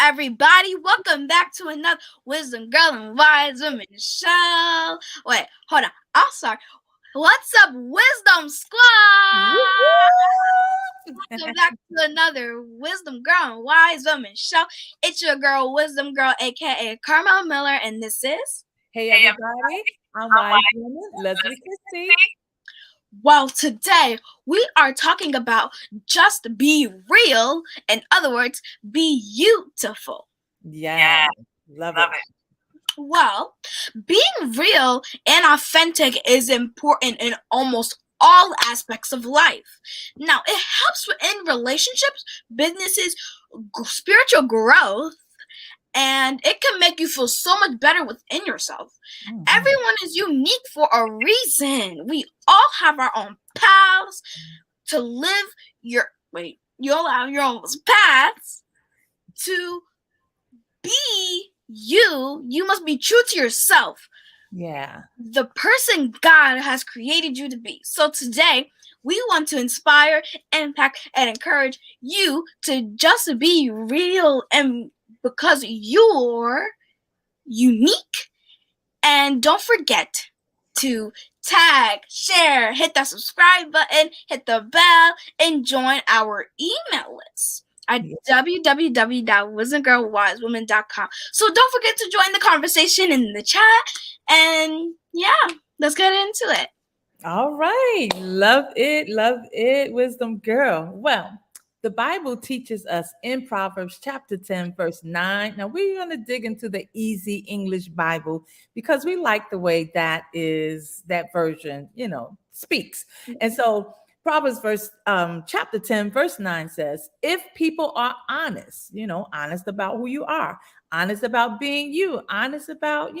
everybody. Welcome back to another Wisdom Girl and Wise Women show. Wait, hold on. I'm sorry. What's up, Wisdom Squad? Welcome back to another Wisdom Girl and Wise Women show. It's your girl, Wisdom Girl, aka Carmel Miller, and this is. Hey everybody, I'm Wise Woman, Leslie Christie. Well, today we are talking about just be real. In other words, be beautiful. Yeah, love it. Well, being real and authentic is important in almost all aspects of life. Now, it helps in relationships, businesses, spiritual growth, and it can make you feel so much better within yourself. Mm-hmm. Everyone is unique for a reason. We all have our own paths to live you all have your own paths to be you. You must be true to yourself. Yeah. The person God has created you to be. So today, we want to inspire, impact, and encourage you to just be real, and because you're unique. And don't forget to tag, share, hit that subscribe button, hit the bell, and join our email list at www.wisdomgirlwisewoman.com. So don't forget to join the conversation in the chat. And yeah, let's get into it. All right. Love it, Wisdom Girl. Well, the Bible teaches us in Proverbs chapter 10, verse 9. Now, we're going to dig into the easy English Bible because we like the way that version, speaks. And so Proverbs chapter 10, verse 9 says, if people are honest, honest about who you are, honest about being you, honest about,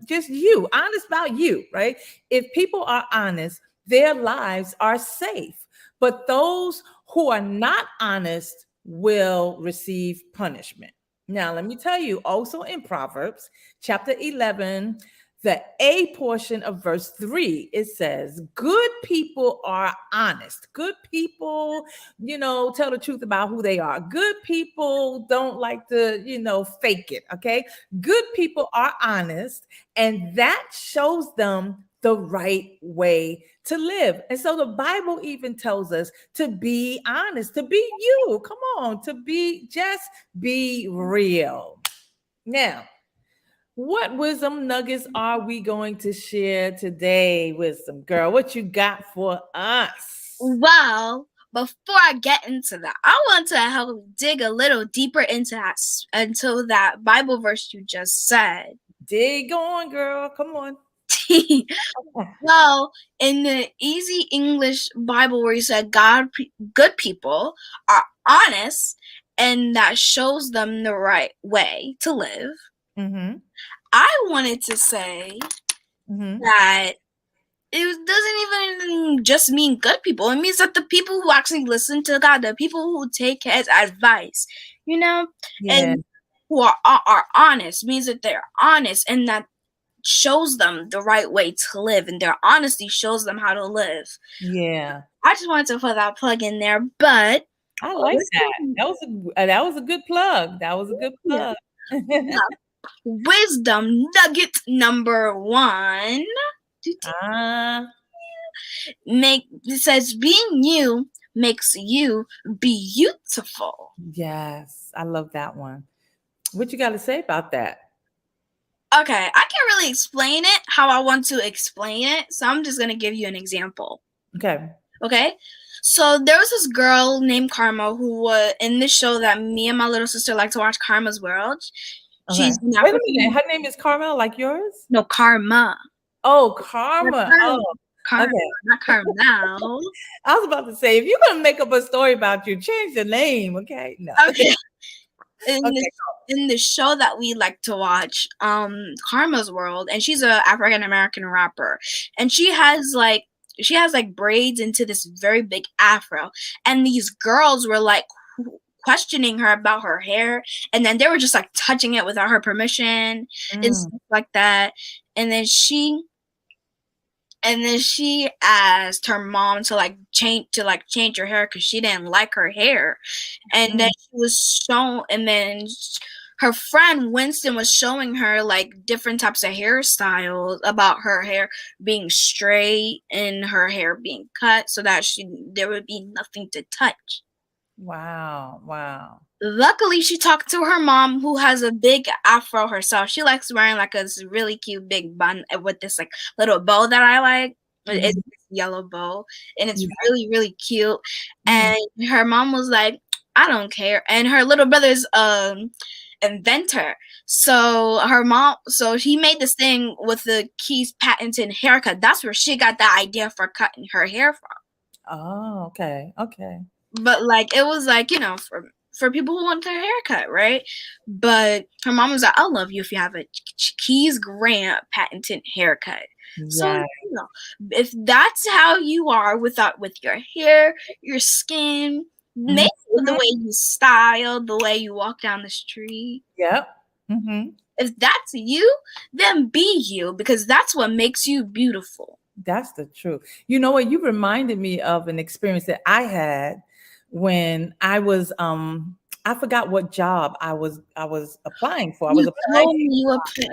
just you, honest about you, right? If people are honest, their lives are safe. But those who are not honest will receive punishment. Now, let me tell you, also in Proverbs chapter 11, the A portion of verse 3, it says, good people are honest. Good people, tell the truth about who they are. Good people don't like to, fake it, okay? Good people are honest, and that shows them the right way to live. And so the Bible even tells us to be honest, to be you. Come on, just be real. Now, what wisdom nuggets are we going to share today, Wisdom Girl? What you got for us? Well, before I get into that, I want to help dig a little deeper into that Bible verse you just said. Dig on, girl. Come on. Well, in the easy English Bible where you said good people are honest and that shows them the right way to live, I wanted to say that it doesn't even just mean good people. It means that the people who actually listen to God, the people who take his advice, and who are honest, means that they're honest, and that shows them the right way to live, and their honesty shows them how to live. Yeah. I just wanted to put that plug in there, but I like that. That was a good plug. That was a good plug. Yeah. Wisdom nugget number 1. It says being you makes you beautiful. Yes, I love that one. What you got to say about that? Okay, I can't really explain it how I want to explain it, so I'm just going to give you an example. Okay? So there was this girl named Karma who was in this show that me and my little sister like to watch, Karma's World. Okay. She's Wait a minute, her name is Karma, like yours? No, Karma. Oh, Karma. Oh, Karma, okay. Not Karma. I was about to say, if you're going to make up a story about you, change the name, okay? No. Okay. In the show that we like to watch, Karma's World, and she's an African American rapper, and she has braids into this very big afro, and these girls were like questioning her about her hair, and then they were just like touching it without her permission and stuff like that, and then she and then she asked her mom to change her hair because she didn't like her hair, and then Mm. she was shown, and then her friend Winston was showing her like different types of hairstyles about her hair being straight and her hair being cut so that there would be nothing to touch. Wow. Wow. Luckily, she talked to her mom, who has a big afro herself. She likes wearing like a really cute big bun with this like little bow that I like. It's Mhm. this yellow bow, and it's Yeah. really really cute. Mhm. And her mom was like, "I don't care." And her little brother's inventor. So he made this thing with the Keys patented haircut. That's where she got the idea for cutting her hair from. Oh, okay. Okay. But like it was like for people who want their haircut, right? But her mom was like, "I'll love you if you have a Keys Grant patented haircut." So Yeah. if that's how you are with your hair, your skin, maybe with the Mhm. way you style, the way you walk down the street, Yep. Mhm. if that's you, then be you because that's what makes you beautiful. That's the truth. You know what? You reminded me of an experience that I had when I forgot what job I was applying for. I was You applying. told me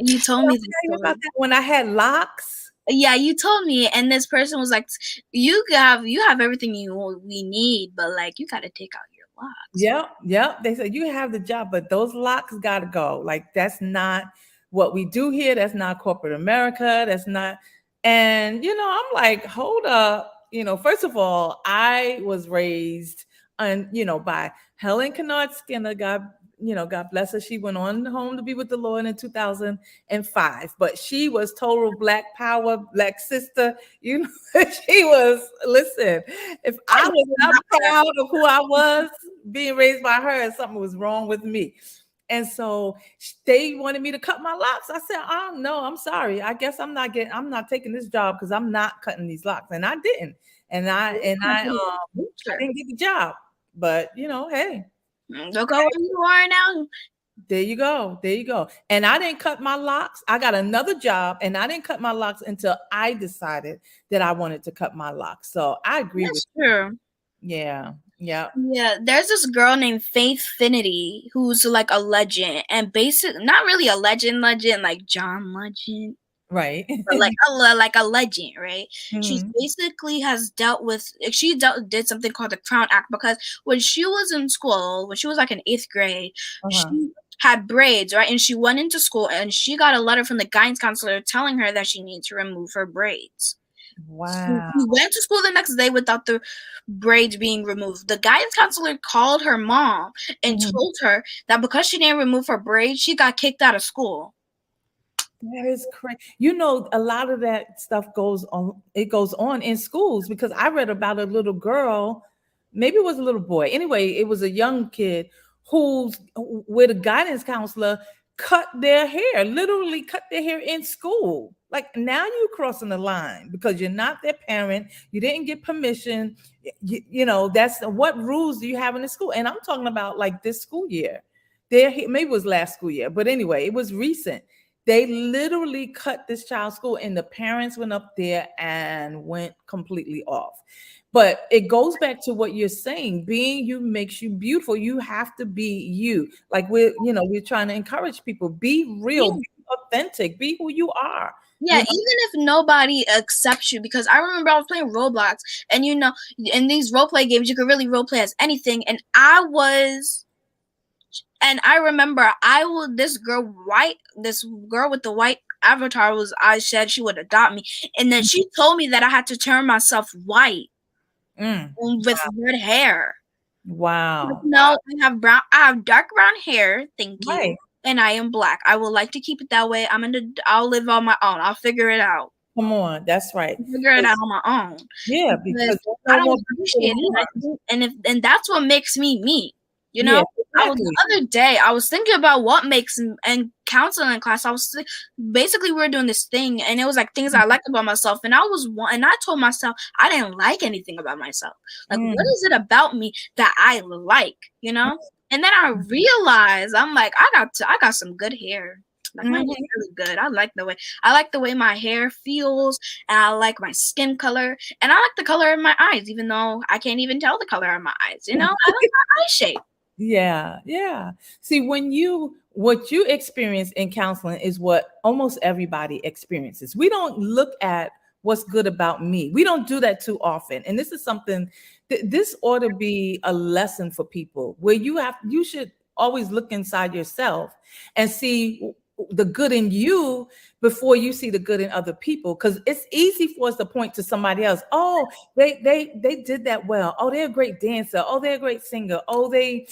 you told Did I me this tell you about story. that when I had locks? Yeah, you told me, and this person was like, you have everything we need, but like you gotta take out your locks." Yep, yep. They said you have the job, but those locks gotta go. Like that's not what we do here. That's not corporate America. That's not. And I'm like, hold up. First of all, I was raised by Helen Kennard Skinner. God bless her. She went on home to be with the Lord in 2005. But she was total Black power, Black sister. She was. Listen, if I was not proud of who I was being raised by her, something was wrong with me. And so they wanted me to cut my locks. I said, "Oh no, I'm sorry. I guess I'm not taking this job because I'm not cutting these locks." And I didn't. And I Sure. didn't get the job. But hey, Look at where you are now. there you go. There you go. And I didn't cut my locks. I got another job and I didn't cut my locks until I decided that I wanted to cut my locks. So I agree with That's true. you. Yeah. Yeah. Yeah, there's this girl named Faith Finity who's like a legend, and not really a legend like John Legend, Right. but like a legend, right? She Mhm. basically has dealt with did something called the Crown Act because when she was in school, when she was like in 8th grade, Uh-huh. she had braids, right? And she went into school and she got a letter from the guidance counselor telling her that she needs to remove her braids. Wow. We went to school the next day without the braids being removed. The guidance counselor called her mom and Mhm. told her that because she didn't remove her braids, she got kicked out of school. That is crazy. A lot of that stuff goes on. It goes on in schools because I read about a little girl, maybe it was a little boy. Anyway, it was a young kid where the guidance counselor cut their hair, literally cut their hair in school. Like now you're crossing the line because you're not their parent. You didn't get permission. That's what rules do you have in the school? And I'm talking about like this school year. Maybe it was last school year, but anyway, it was recent. They literally cut this child's school, and the parents went up there and went completely off. But it goes back to what you're saying. Being you makes you beautiful. You have to be you. Like we're trying to encourage people. Be real, Yeah. be authentic, be who you are. Yeah, even if nobody accepts you, because I remember I was playing Roblox, and in these role play games, you could really role play as anything, and I remember this girl with the white avatar I said she would adopt me, and then she told me that I had to turn myself white Mm, with red hair. Like, wow. no, I have dark brown hair, thank you, Right. and I am black. I would like to keep it that way. I'll live on my own. I'll figure it out. Come on. That's right. Figure it out on my own Yeah, because because there's I no more don't beautiful appreciate than it, yours. and that's what makes me me. You Yeah, know, the exactly. other day I was thinking about what makes and counseling class. Basically we were doing this thing, and it was like things I liked about myself, and I told myself I didn't like anything about myself. Like, what Mm. is it about me that I like? You know, and then I realized I'm like I got some good hair. Like mine is Mhm. really good. I like the way my hair feels, and I like my skin color, and I like the color of my eyes, even though I can't even tell the color of my eyes. I like my eye shape. Yeah, yeah. See, what you experience in counseling is what almost everybody experiences. We don't look at what's good about me. We don't do that too often. And this is something this ought to be a lesson for people where you should always look inside yourself and see the good in you before you see the good in other people, because it's easy for us to point to somebody else. Oh, they did that well. Oh, they're a great dancer. Oh, they're a great singer. Oh, they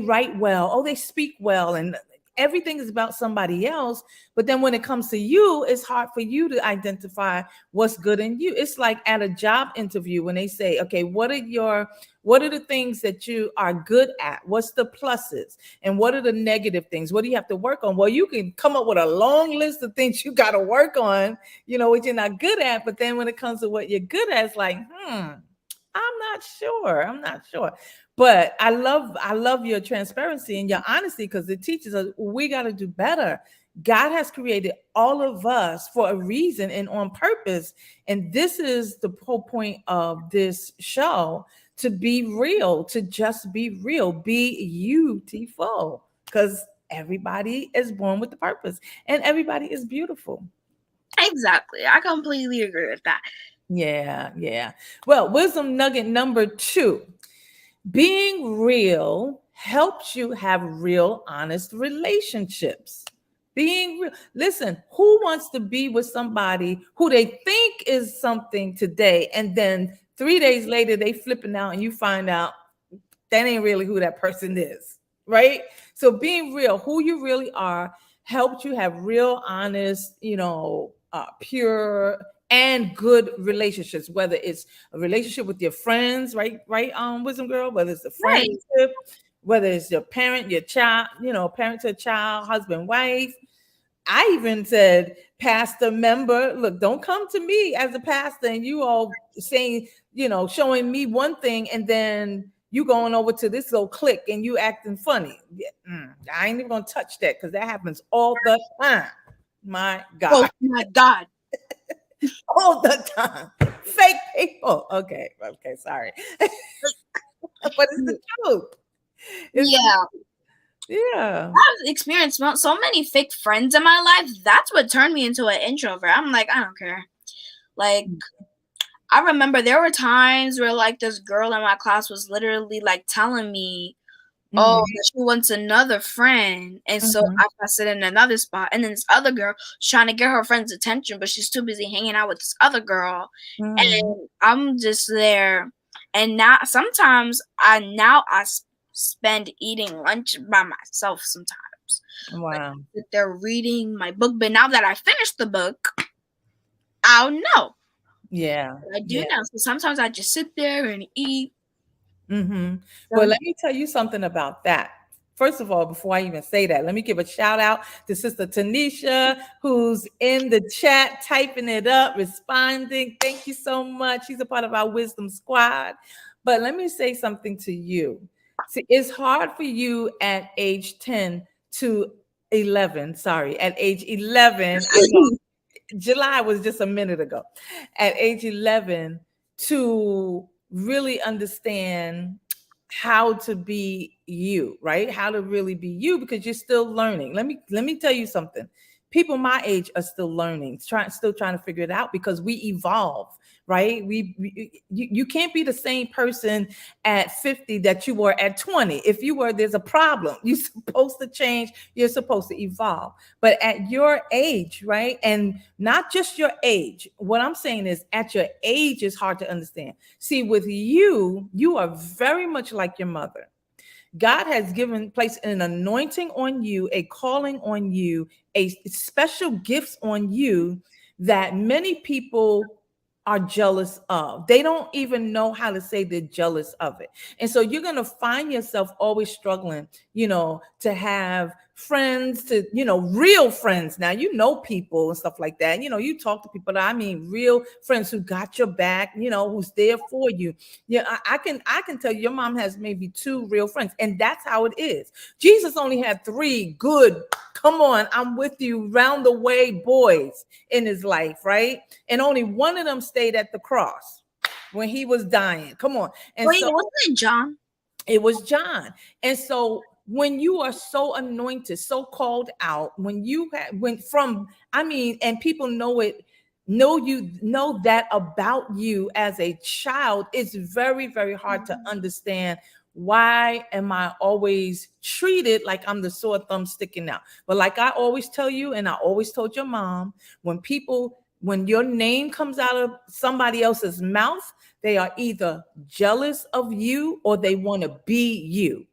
write well. Oh, they speak well. And everything is about somebody else. But then when it comes to you, it's hard for you to identify what's good in you. It's like at a job interview when they say, okay, what are the things that you are good at? What's the pluses? And what are the negative things? What do you have to work on? Well, you can come up with a long list of things you got to work on, what you're not good at. But then when it comes to what you're good at, it's like, I'm not sure. I'm not sure. But I love your transparency and your honesty, because it teaches us we got to do better. God has created all of us for a reason and on purpose. And this is the whole point of this show, to be real, to just be real, be beautiful, because everybody is born with the purpose and everybody is beautiful. Exactly. I completely agree with that. Yeah, yeah. Well, wisdom nugget number 2: being real helps you have real, honest relationships. Being real. Listen, who wants to be with somebody who they think is something today, and then 3 days later they flipping out and you find out that ain't really who that person is, right? So being real, who you really are, helps you have real, honest, pure and good relationships. Whether it's a relationship with your friends, right, wisdom girl. Whether it's a Right. friendship, whether it's your parent, your child, parent to child, husband, wife. I even said, pastor member, look, don't come to me as a pastor and you all saying, showing me one thing, and then you going over to this little clique and you acting funny. Yeah, I ain't even gonna touch that, because that happens all the time. My Oh God, my God. all the time. Fake people. Okay, sorry. But it's the truth. It's Yeah. yeah. I've experienced so many fake friends in my life. That's what turned me into an introvert. I'm like, I don't care. Like, I remember there were times where like this girl in my class was literally like telling me, oh, Mhm, that she wants another friend, and so mhm, I got sit in another spot, and then this other girl was trying to get her friend's attention, but she's too busy hanging out with this other girl, mhm. and I'm just there. And now sometimes I spend eating lunch by myself sometimes. Like Wow. sit there reading my book, but now that I finished the book, I'll know. Yeah. I do Yeah. now. So sometimes I just sit there and eat. Well, So let me tell you something about that. First of all, before I even say that, let me give a shout out to Sister Tanisha, who's in the chat, typing it up, responding. Thank you so much. She's a part of our Wisdom Squad. But let me say something to you. See, it's hard for you at age 10 to 11. Sorry, at age 11. I know July was just a minute ago. At age 11, to really understand how to be you, right? How to really be you, because you're still learning. Let me tell you something. People my age are still learning, still trying to figure it out, because we evolve, right? You can't be the same person at 50 that you were at 20. If you were, there's a problem. You're supposed to change, you're supposed to evolve. But at your age, right? And not just your age. What I'm saying is, at your age is hard to understand. See, with you, you are very much like your mother. God has placed an anointing on you, a calling on you, a special gifts on you that many people are jealous of. They don't even know how to say they're jealous of it. And so you're going to find yourself always struggling, to have friends, to, real friends. Now, people and stuff like that. You talk to people that, I mean, real friends who got your back, who's there for you. Yeah, I can tell you, your mom has maybe 2 real friends, and that's how it is. Jesus only had 3 good Come on, I'm with you round the way boys in his life, right? And only one of them stayed at the cross when he was dying. Come on. And Wait, so wasn't it John? it was John. And so when you are so anointed, so called out, when you went from, I mean, and people know it, know that about you as a child, it's very, very hard to understand why am I always treated like I'm the sore thumb sticking out. But like I always tell you, and I always told your mom, when your name comes out of somebody else's mouth, they are either jealous of you or they want to be you.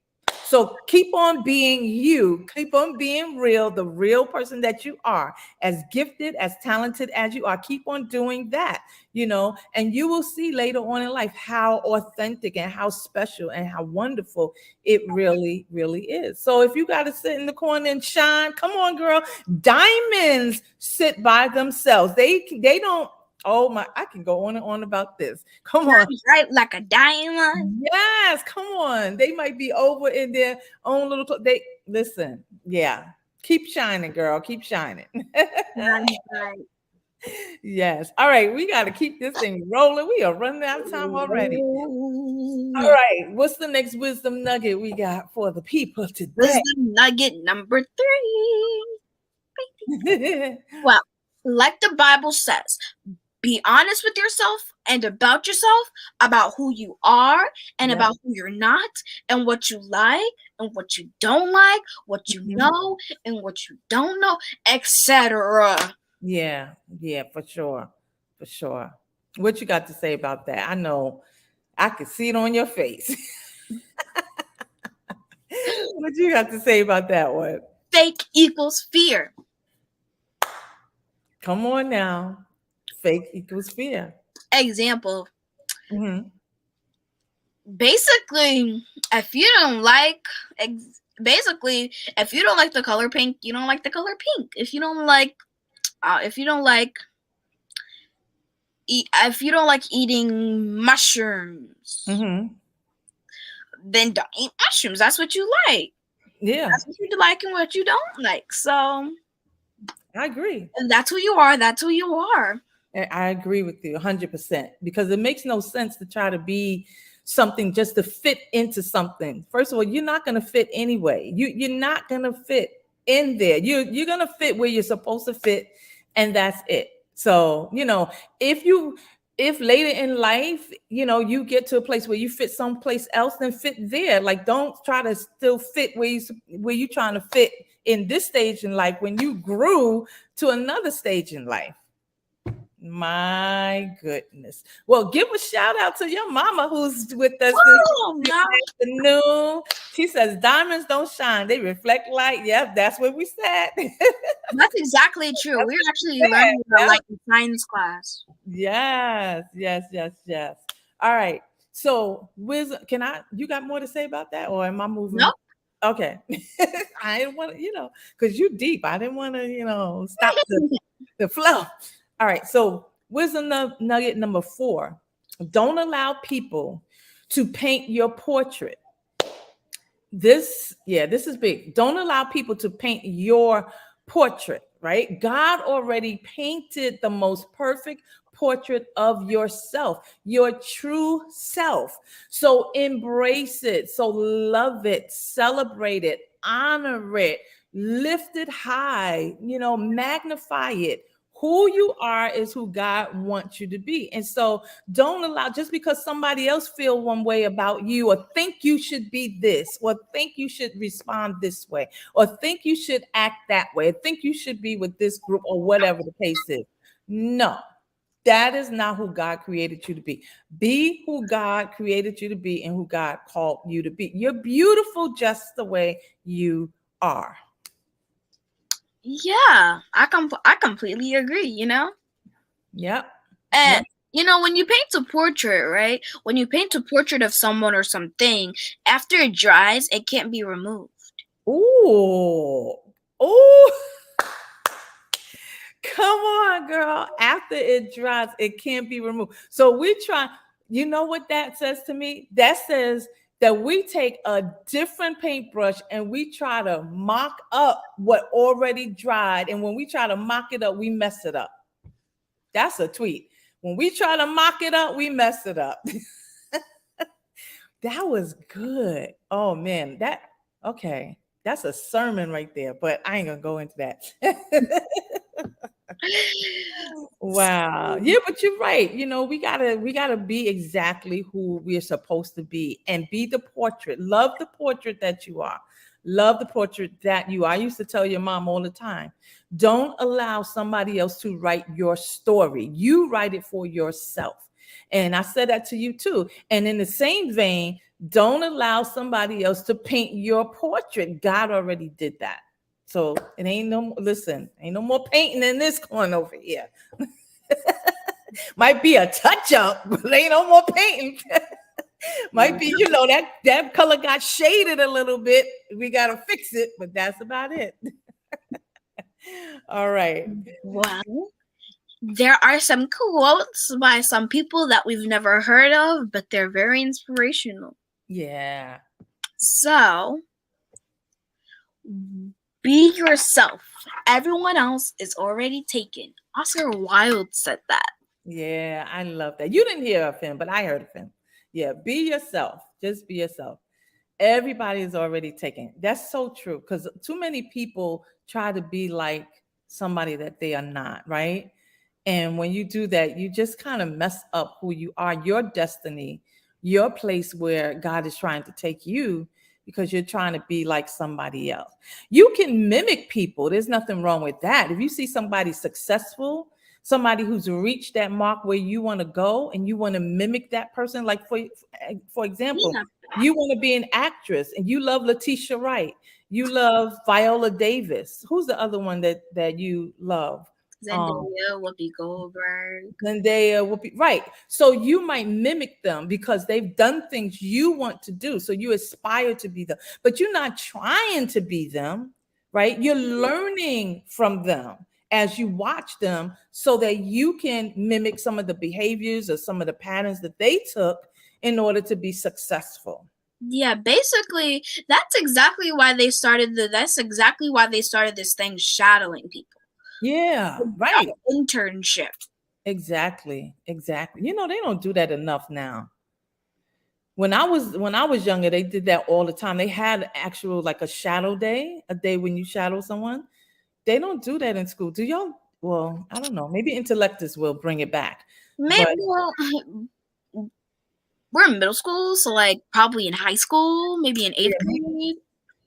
So keep on being you, keep on being real, the real person that you are, as gifted, as talented as you are. Keep on doing that, and you will see later on in life how authentic and how special and how wonderful it really, really is. So if you got to sit in the corner and shine, come on, girl. Diamonds sit by themselves. They don't. Oh my, I can go on and on about this. Come on. Right, like a diamond. Yes, come on. They might be over in their own little they listen. Yeah. Keep shining, girl. Keep shining. Right. Yes. All right, we got to keep this thing rolling. We are running out of time already. All right. What's the next wisdom nugget we got for the people today? Wisdom nugget number 3. Well, like the Bible says, be honest with yourself and about yourself, about who you are and about who you're not, and what you like and what you don't like, what you know and what you don't know, etc. Yeah, for sure. For sure. What you got to say about that? I know I can see it on your face. What you got to say about that one? Fake equals fear. Come on now. Fake equals fear. Example. Mm-hmm. Basically, if you don't like the color pink, you don't like the color pink. If you don't like eating mushrooms, then don't eat mushrooms. That's what you like. Yeah. That's what you like and what you don't like. So I agree. And that's who you are. That's who you are. I agree with you 100% because it makes no sense to try to be something just to fit into something. First of all, you're not going to fit anyway. You're not going to fit in there. You're going to fit where you're supposed to fit, and that's it. So, if later in life, you get to a place where you fit someplace else, then fit there. Like, don't try to still fit where you're trying to fit in this stage in life when you grew to another stage in life. My goodness. Well, give a shout out to your mama who's with us this afternoon. She says diamonds don't shine, they reflect light. Yep, that's what we said. That's exactly true. We're actually learning that like in science class. Yes. All right. So you got more to say about that, or am I moving? Nope. Okay. I didn't want to, because you deep. I didn't want to, stop the flow. All right. So wisdom nugget number 4. Don't allow people to paint your portrait. This is big. Don't allow people to paint your portrait, right? God already painted the most perfect portrait of yourself, your true self. So embrace it. So love it, celebrate it, honor it, lift it high, magnify it. Who you are is who God wants you to be. And so don't allow, just because somebody else feel one way about you or think you should be this or think you should respond this way or think you should act that way or think you should be with this group or whatever the case is. No, that is not who God created you to be. Be who God created you to be and who God called you to be. You're beautiful just the way you are. Yeah, I completely agree, Yep. And when you paint a portrait, right? When you paint a portrait of someone or something, after it dries, it can't be removed. Ooh. Come on, girl. After it dries, it can't be removed. So we try. You know what that says to me? That says that we take a different paintbrush and we try to mock up what already dried. And when we try to mock it up, we mess it up. That's a tweet. When we try to mock it up, we mess it up. That was good. Oh man, okay. That's a sermon right there, but I ain't gonna go into that. Wow. Yeah, but you're right. We gotta be exactly who we're supposed to be and be the portrait. Love the portrait that you are. Love the portrait that you are. I used to tell your mom all the time, don't allow somebody else to write your story. You write it for yourself. And I said that to you too. And in the same vein, don't allow somebody else to paint your portrait. God already did that. So it ain't ain't no more painting in this corner over here. Might be a touch up, but ain't no more painting. Might be, that color got shaded a little bit. We got to fix it, but that's about it. All right. Well, there are some quotes by some people that we've never heard of, but they're very inspirational. Yeah. So, be yourself. Everyone else is already taken. Oscar Wilde said that. Yeah, I love that. You didn't hear of him, but I heard of him. Yeah, be yourself. Just be yourself. Everybody is already taken. That's so true because too many people try to be like somebody that they are not, right? And when you do that, you just kind of mess up who you are, your destiny, your place where God is trying to take you because you're trying to be like somebody else. You can mimic people. There's nothing wrong with that. If you see somebody successful, somebody who's reached that mark where you want to go and you want to mimic that person, like for example, you want to be an actress and you love Letitia Wright. You love Viola Davis. Who's the other one that you love? Zendaya, Whoopi Goldberg. Zendaya, Whoopi, right. So you might mimic them because they've done things you want to do. So you aspire to be them, but you're not trying to be them, right? You're learning from them as you watch them so that you can mimic some of the behaviors or some of the patterns that they took in order to be successful. Yeah, basically, that's exactly why they started this thing, shadowing people. Yeah, right. Internship. Exactly. They don't do that enough now. When I was younger, they did that all the time. They had actual like a shadow day, a day when you shadow someone. They don't do that in school. Do y'all? Well, I don't know. Maybe intellectus will bring it back. Maybe we're in middle school, so like probably in high school, maybe in 8th grade.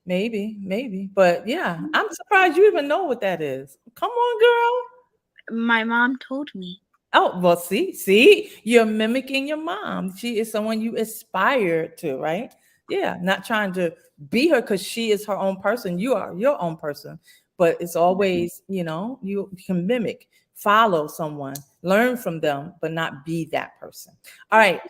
Maybe. But yeah, I'm surprised you even know what that is. Come on, girl. My mom told me. Oh, well, see, you're mimicking your mom. She is someone you aspire to, right? Yeah, not trying to be her because she is her own person. You are your own person. But it's always, you can mimic, follow someone, learn from them, but not be that person. All right.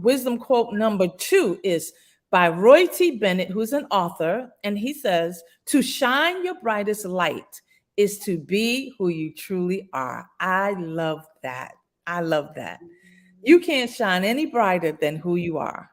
Wisdom quote number 2 is by Roy T. Bennett, who's an author. And he says, to shine your brightest light is to be who you truly are. I love that. You can't shine any brighter than who you are.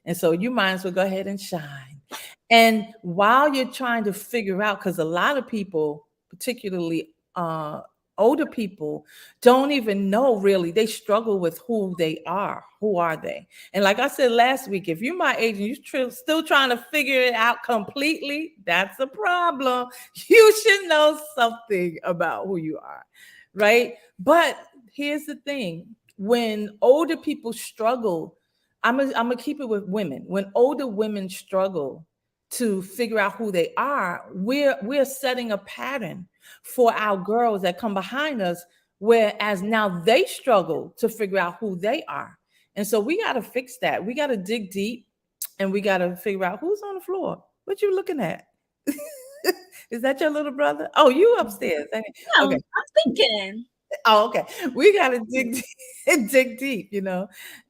And so you might as well go ahead and shine. And while you're trying to figure out, because a lot of people, particularly older people, don't even know really. They struggle with who they are. Who are they? And like I said last week, if you're my age and you're still trying to figure it out completely, that's a problem. You should know something about who you are, right? But here's the thing. When older people struggle, I'm gonna keep it with women. When older women struggle to figure out who they are, we're setting a pattern for our girls that come behind us, whereas now they struggle to figure out who they are. And so we got to fix that. We got to dig deep and we got to figure out who's on the floor. What you looking at? Is that your little brother? Oh, you upstairs. No, okay. I'm thinking. Oh, okay. We got to dig deep,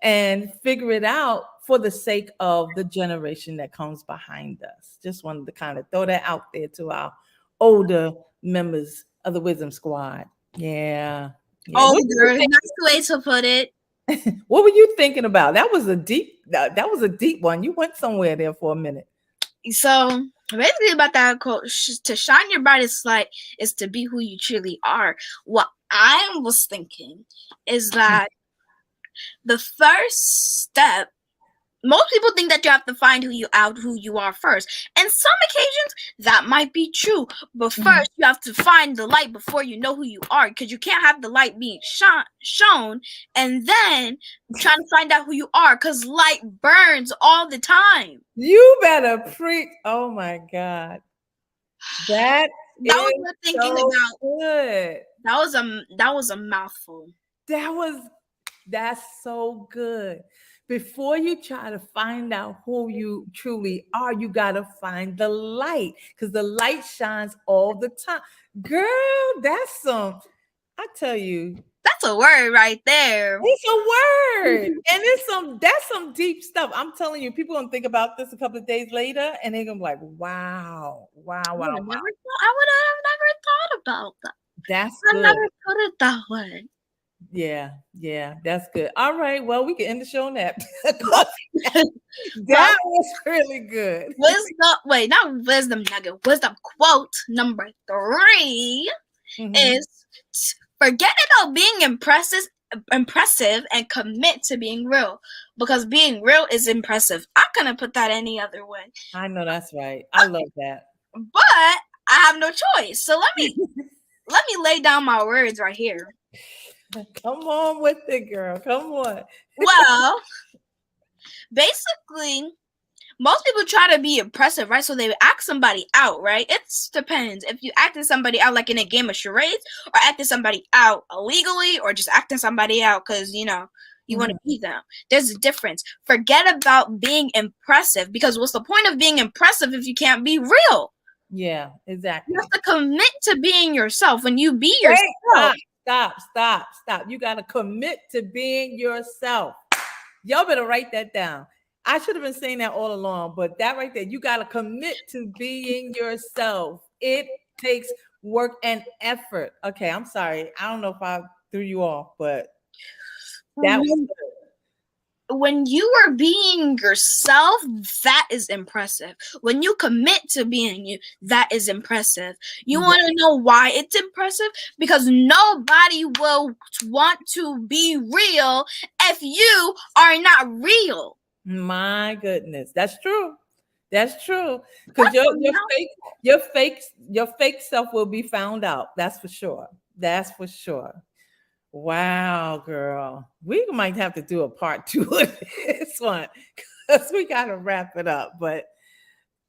and figure it out for the sake of the generation that comes behind us. Just wanted to kind of throw that out there to our older members of the Wisdom Squad. Yeah. Older, that's the way to put it. What were you thinking about? That was a deep one. You went somewhere there for a minute. So basically, about that quote, to shine your brightest light is to be who you truly are. What I was thinking is that the first step, most people think that you have to find who you are first. And some occasions that might be true, but first you have to find the light before you know who you are, because you can't have the light being shown and then trying to find out who you are, because light burns all the time. You better preach. Oh my God. That That was is what thinking so about. good. That was a mouthful. That's so good. Before you try to find out who you truly are, you got to find the light, because the light shines all the time. Girl, that's some, I tell you, That's a word right there. it's a word. And that's some deep stuff. I'm telling you, people gonna think about this a couple of days later and they're gonna be like, wow, wow, wow, wow. I would have never thought about that. That's I good. never put it that way. Yeah, that's good. All right. Well, we can end the show on that. That was really good. Not wisdom nugget. Wisdom quote number 3 is forget about being impressive and commit to being real, because being real is impressive. I couldn't put that any other way. I know that's right. I love that. But I have no choice. So let me lay down my words right here. Come on with it, girl. Come on. Well, basically, most people try to be impressive, right? So they act somebody out, right? It depends. If you acting somebody out like in a game of charades, or acting somebody out illegally, or just acting somebody out because, you want to beat them. There's a difference. Forget about being impressive, because what's the point of being impressive if you can't be real? Yeah, exactly. You have to commit to being yourself. When you be yourself. Stop. You got to commit to being yourself. Y'all better write that down. I should have been saying that all along, but that right there, you got to commit to being yourself. It takes work and effort. Okay, I'm sorry. I don't know if I threw you off, but that was good. When you are being yourself, that is impressive. When you commit to being you, that is impressive. You want to know why it's impressive? Because nobody will want to be real if you are not real. My goodness, that's true. That's true. Because your fake self will be found out. That's for sure. That's for sure. Wow, girl. We might have to do a part 2 of this one, because we got to wrap it up. But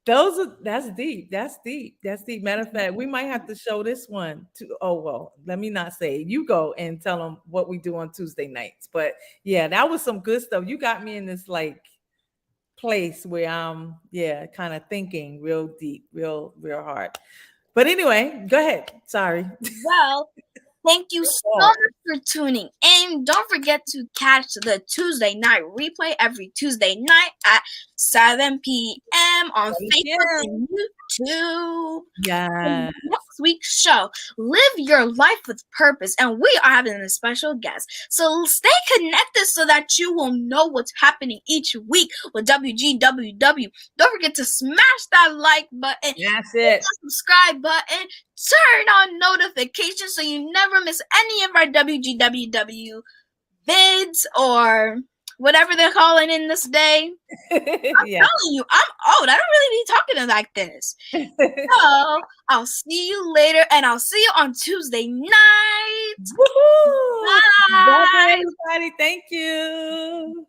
that's deep. That's deep. Matter of fact, we might have to show this one to, let me not say, you go and tell them what we do on Tuesday nights. But yeah, that was some good stuff. You got me in this like place where I'm kind of thinking real deep, real hard. But anyway, go ahead. Sorry. Well, thank you so much for tuning in. Don't forget to catch the Tuesday night replay every Tuesday night at 7 p.m. on Facebook and YouTube. Yeah. Next week's show, live your life with purpose, and we are having a special guest. So stay connected so that you will know what's happening each week with WGWW. Don't forget to smash that like button. That's it. Subscribe button. Turn on notifications so you never miss any of our WGWW vids, or whatever they're calling in this day. I'm telling you, I'm old. I don't really be talking like this. So I'll see you later, and I'll see you on Tuesday night. Woohoo! Bye. Bye, everybody. Thank you.